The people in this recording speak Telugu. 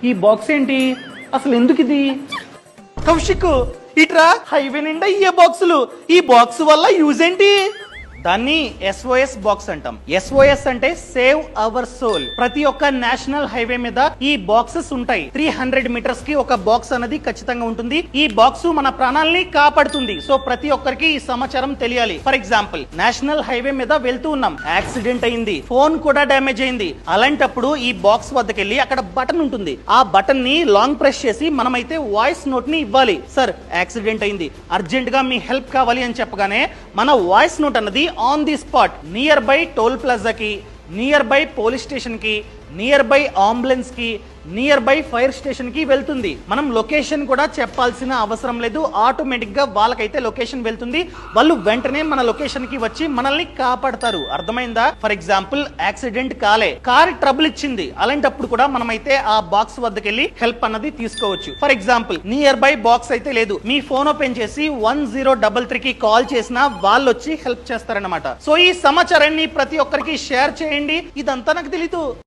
ఈ బాక్స్ ఏంటి? అసలు ఎందుకు ఇది? కౌశిక్ ఇట్రా, హైవే నిండా ఈ బాక్సులు. ఈ బాక్స్ వల్ల యూజ్ ఏంటి? దాన్ని SOS బాక్స్ అంటాం. SOS అంటే సేవ్ అవర్ సోల్. ప్రతి ఒక్క నేషనల్ హైవే మీద ఈ బాక్సెస్ ఉంటాయి. 300 మీటర్స్ కి ఒక బాక్స్ అనేది ఖచ్చితంగా ఉంటుంది. ఈ బాక్స్ మన ప్రాణాలని కాపాడుతుంది. సో ప్రతి ఒక్కరికి ఈ సమాచారం తెలియాలి. ఫర్ ఎగ్జాంపుల్, నేషనల్ హైవే మీద వెళ్తూ ఉన్నాం, యాక్సిడెంట్ అయింది, ఫోన్ కూడా డ్యామేజ్ అయింది. అలాంటప్పుడు ఈ బాక్స్ వద్దకెళ్ళి అక్కడ బటన్ ఉంటుంది. ఆ బటన్ ని లాంగ్ ప్రెస్ చేసి మనమైతే వాయిస్ నోట్ ని ఇవ్వాలి. సార్, యాక్సిడెంట్ అయింది, అర్జెంట్ గా మీ హెల్ప్ కావాలి అని చెప్పగానే మన వాయిస్ నోట్ అన్నది on the spot nearby toll plaza కి, నియర్ బై పోలీస్ స్టేషన్ కి, నియర్ బై అంబులెన్స్ కి, నియర్ బై ఫైర్ స్టేషన్ కి వెళ్తుంది. మనం లొకేషన్ కూడా చెప్పాల్సిన అవసరం లేదు. ఆటోమేటిక్ గా వాళ్ళకైతే లొకేషన్ వెళ్తుంది. వాళ్ళు వెంటనే మన లొకేషన్ కి వచ్చి మనల్ని కాపాడతారు. అర్థమైందా? For example, accident car trouble ఇచ్చింది. అలాంటప్పుడు కూడా మనమైతే ఆ బాక్స్ వద్దకు వెళ్ళి హెల్ప్ అన్నది తీసుకోవచ్చు. For example, near by box అయితే లేదు, మీ ఫోన్ ఓపెన్ చేసి 1033 కి కాల్ చేసినా వాళ్ళు వచ్చి హెల్ప్ చేస్తారన్నమాట. సో ఈ సమాచారాన్ని ప్రతి ఒక్కరికి షేర్ చేయండి. ఇదంతా నాకు తెలీదు.